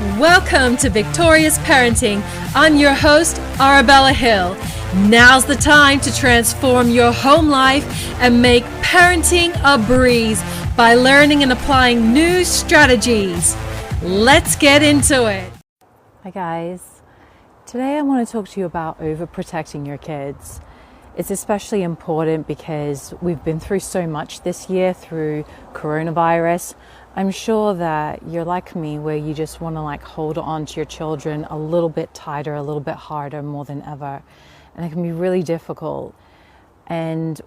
Welcome to Victorious Parenting. I'm your host, Arabella Hill. Now's the time to transform your home life and make parenting a breeze by learning and applying new strategies. Let's get into it. Hi guys. Today I want to talk to you about overprotecting your kids. It's especially important because we've been through so much this year through coronavirus. I'm sure that you're like me where you just want to hold on to your children a little bit tighter, a little bit harder, more than ever. And it can be really difficult. And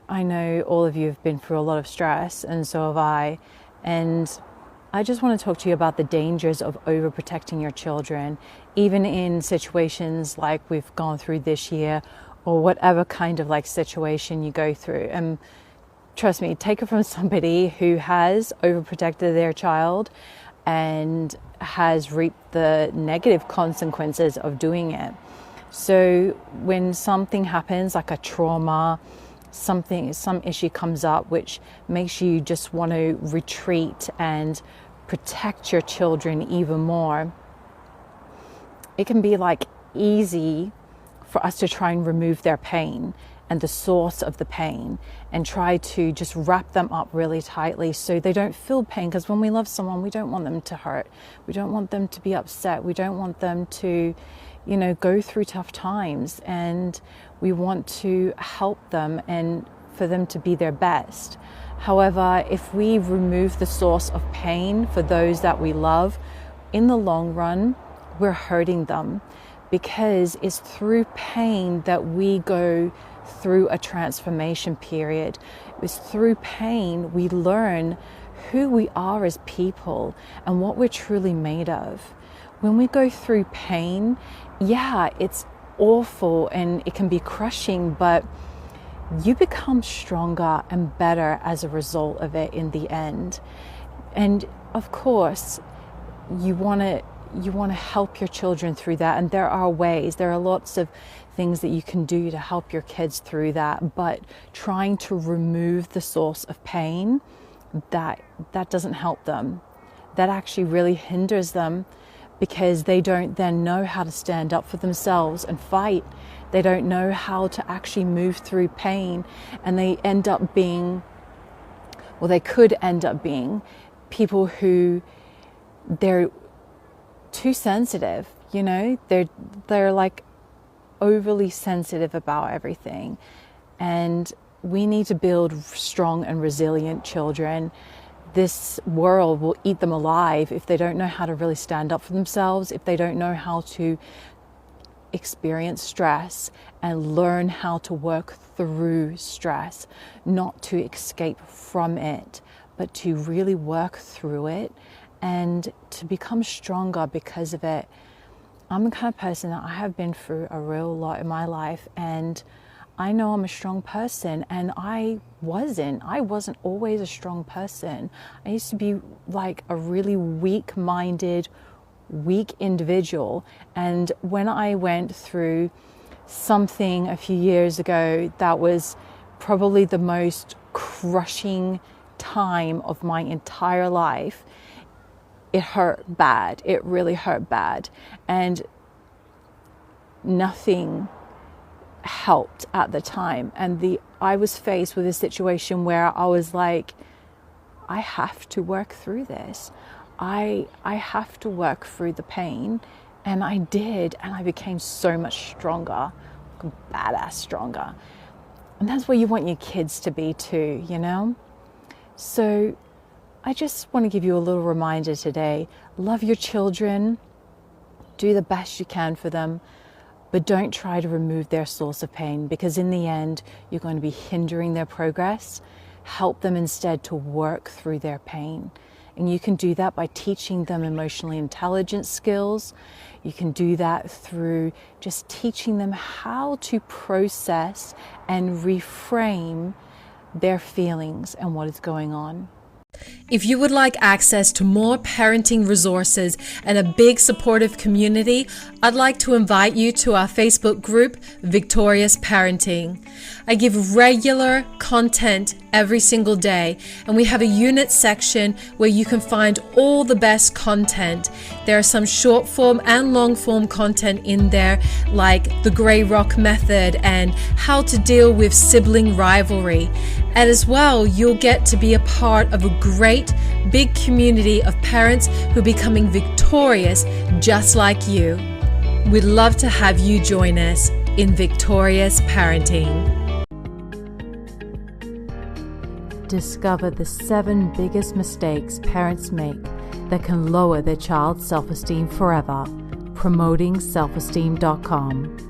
I know all of you have been through a lot of stress, and so have I. And I just want to talk to you about the dangers of overprotecting your children, even in situations like we've gone through this year, or whatever kind of situation you go through. And trust me, take it from somebody who has overprotected their child and has reaped the negative consequences of doing it. So when something happens, like a trauma, some issue comes up which makes you just want to retreat and protect your children even more, it can be easy for us to try and remove their pain and the source of the pain and try to just wrap them up really tightly so they don't feel pain. Because when we love someone, we don't want them to hurt. We don't want them to be upset. We don't want them to, go through tough times, and we want to help them and for them to be their best. However, if we remove the source of pain for those that we love, in the long run, we're hurting them, because it's through pain that we go through a transformation period. It's through pain we learn who we are as people and what we're truly made of. When we go through pain, it's awful and it can be crushing, but you become stronger and better as a result of it in the end. And of course, you want to help your children through that, and there are ways. There are lots of things that you can do to help your kids through that, but trying to remove the source of pain, that doesn't help them. That actually really hinders them, because they don't then know how to stand up for themselves and fight. They don't know how to actually move through pain, and they could end up being people who they're too sensitive, they're overly sensitive about everything. And we need to build strong and resilient children. This world will eat them alive if they don't know how to really stand up for themselves, if they don't know how to experience stress and learn how to work through stress, not to escape from it, but to really work through it and to become stronger because of it. I'm the kind of person that I have been through a real lot in my life, and I know I'm a strong person, and I wasn't always a strong person. I used to be a really weak-minded, weak individual. And when I went through something a few years ago that was probably the most crushing time of my entire life, it hurt bad. It really hurt bad. And nothing helped at the time. And I was faced with a situation where I was I have to work through this. I have to work through the pain. And I did. And I became so much stronger, badass stronger. And that's where you want your kids to be too, So I just want to give you a little reminder today. Love your children. Do the best you can for them. But don't try to remove their source of pain, because in the end, you're going to be hindering their progress. Help them instead to work through their pain. And you can do that by teaching them emotionally intelligent skills. You can do that through just teaching them how to process and reframe their feelings and what is going on. If you would like access to more parenting resources and a big supportive community, I'd like to invite you to our Facebook group, Victorious Parenting. I give regular content every single day, and we have a unit section where you can find all the best content. There are some short form and long form content in there, like the Grey Rock method and how to deal with sibling rivalry. And as well, you'll get to be a part of a great big community of parents who are becoming victorious just like you. We'd love to have you join us in Victorious Parenting. Discover the 7 biggest mistakes parents make that can lower their child's self-esteem forever. PromotingSelfesteem.com.